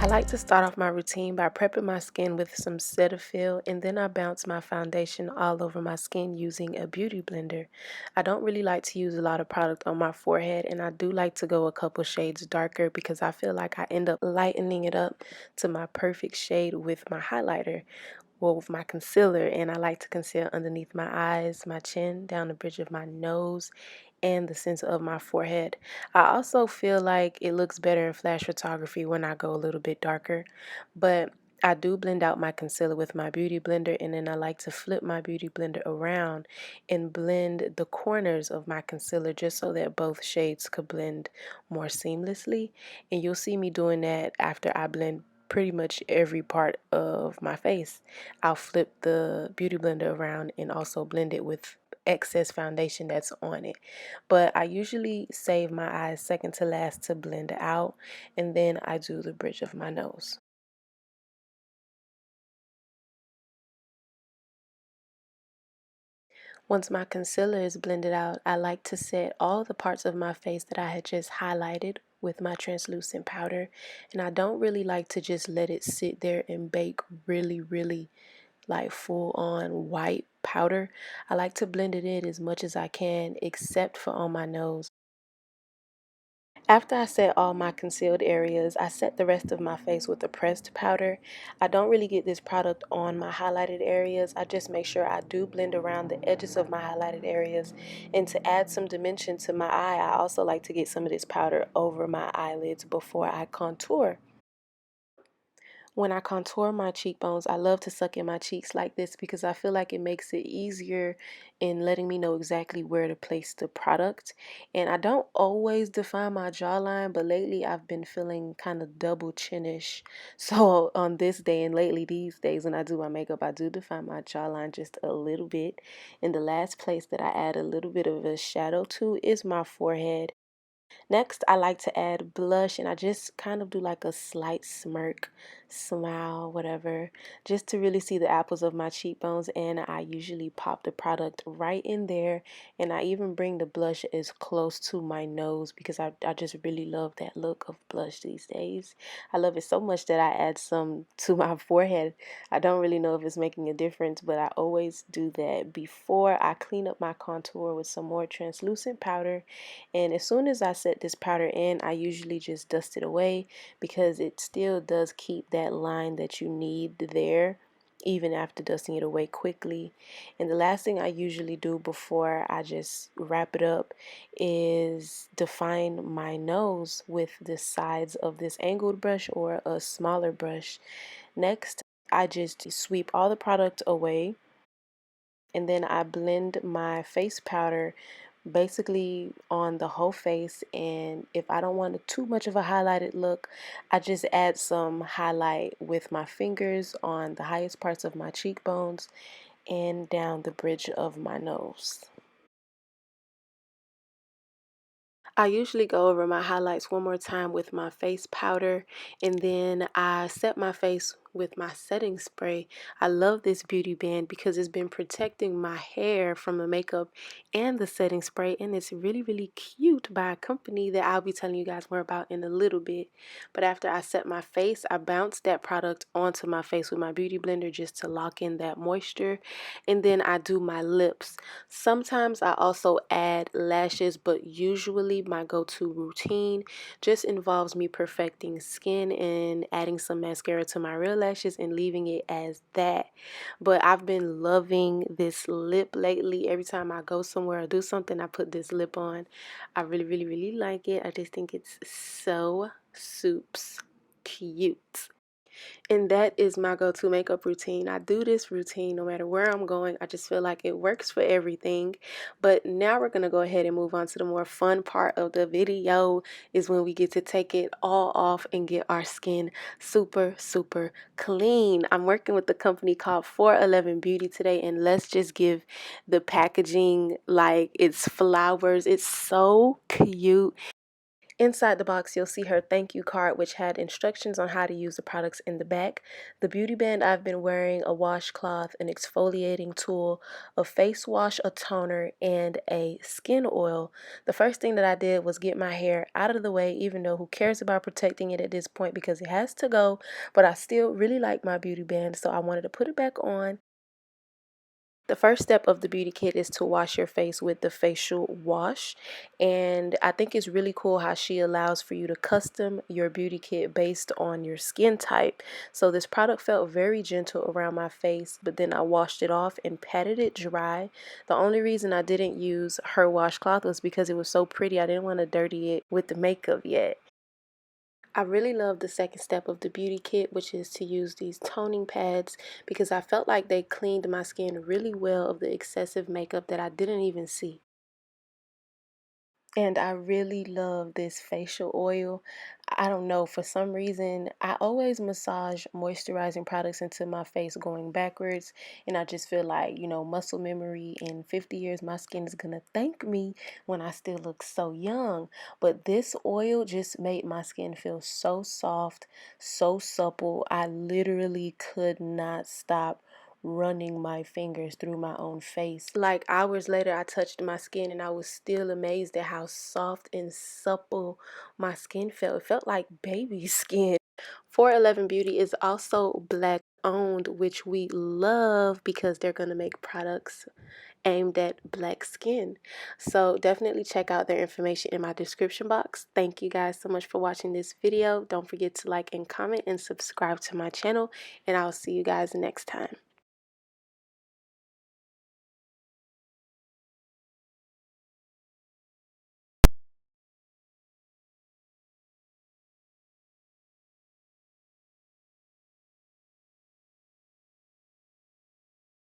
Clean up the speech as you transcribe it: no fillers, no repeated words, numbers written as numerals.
I like to start off my routine by prepping my skin with some Cetaphil, and then I bounce my foundation all over my skin using a beauty blender. I don't really like to use a lot of product on my forehead, and I do like to go a couple shades darker because I feel like I end up lightening it up to my perfect shade with my highlighter. Well, with my concealer, and I like to conceal underneath my eyes, my chin, down the bridge of my nose, and the center of my forehead. I also feel like it looks better in flash photography when I go a little bit darker, but I do blend out my concealer with my beauty blender, and then I like to flip my beauty blender around and blend the corners of my concealer just so that both shades could blend more seamlessly. And you'll see me doing that after I blend pretty much every part of my face. I'll flip the beauty blender around and also blend it with excess foundation that's on it. But I usually save my eyes second to last to blend out, and then I do the bridge of my nose. Once my concealer is blended out, I like to set all the parts of my face that I had just highlighted with my translucent powder, and I don't really like to just let it sit there and bake really like full on white powder. I like to blend it in as much as I can, except for on my nose. After I set all my concealed areas, I set the rest of my face with a pressed powder. I don't really get this product on my highlighted areas. I just make sure I do blend around the edges of my highlighted areas. And to add some dimension to my eye, I also like to get some of this powder over my eyelids before I contour. When I contour my cheekbones, I love to suck in my cheeks like this because I feel like it makes it easier in letting me know exactly where to place the product. And I don't always define my jawline, but lately I've been feeling kind of double chinish. So on this day and lately these days when I do my makeup, I do define my jawline just a little bit. And the last place that I add a little bit of a shadow to is my forehead. Next, I like to add blush, and I just kind of do like a slight smirk, smile, whatever, just to really see the apples of my cheekbones. And I usually pop the product right in there, and I even bring the blush as close to my nose because I just really love that look of blush these days. I love it so much that I add some to my forehead. I don't really know if it's making a difference, but I always do that before I clean up my contour with some more translucent powder. And as soon as I set this powder in, I usually just dust it away because it still does keep that line that you need there even after dusting it away quickly. And the last thing I usually do before I just wrap it up is define my nose with the sides of this angled brush or a smaller brush. Next, I just sweep all the product away, and then I blend my face powder basically on the whole face. And if I don't want too much of a highlighted look, I just add some highlight with my fingers on the highest parts of my cheekbones and down the bridge of my nose. I usually go over my highlights one more time with my face powder, and then I set my face with my setting spray. I love this beauty band because it's been protecting my hair from the makeup and the setting spray, and it's really cute by a company that I'll be telling you guys more about in a little bit. But after I set my face, I bounce that product onto my face with my beauty blender just to lock in that moisture, and then I do my lips. Sometimes I also add lashes, but usually my go-to routine just involves me perfecting skin and adding some mascara to my real lashes and leaving it as that. But I've been loving this lip lately. Every time I go somewhere or do something, I put this lip on. I really like it. I just think it's so soups cute. And that is my go-to makeup routine. I do this routine no matter where I'm going. I just feel like it works for everything. But now we're going to go ahead and move on to the more fun part of the video, is when we get to take it all off and get our skin super clean. I'm working with the company called 411 Beauty today, and let's just give the packaging like it's flowers. It's so cute. Inside the box, you'll see her thank you card, which had instructions on how to use the products in the back. The beauty band I've been wearing, a washcloth, an exfoliating tool, a face wash, a toner, and a skin oil. The first thing that I did was get my hair out of the way, even though who cares about protecting it at this point because it has to go. But I still really like my beauty band, so I wanted to put it back on. The first step of the beauty kit is to wash your face with the facial wash, and I think it's really cool how she allows for you to custom your beauty kit based on your skin type. So this product felt very gentle around my face, but then I washed it off and patted it dry. The only reason I didn't use her washcloth was because it was so pretty. I didn't want to dirty it with the makeup yet. I really love the second step of the beauty kit, which is to use these toning pads because I felt like they cleaned my skin really well of the excessive makeup that I didn't even see. And I really love this facial oil. I don't know, for some reason, I always massage moisturizing products into my face going backwards. And I just feel like, muscle memory in 50 years, my skin is going to thank me when I still look so young. But this oil just made my skin feel so soft, so supple. I literally could not stop running my fingers through my own face. Like hours later, I touched my skin and I was still amazed at how soft and supple my skin felt. It felt like baby skin. 411 Beauty is also black owned, which we love because they're going to make products aimed at black skin. So definitely check out their information in my description box. Thank you guys so much for watching this video. Don't forget to like and comment and subscribe to my channel, and I'll see you guys next time.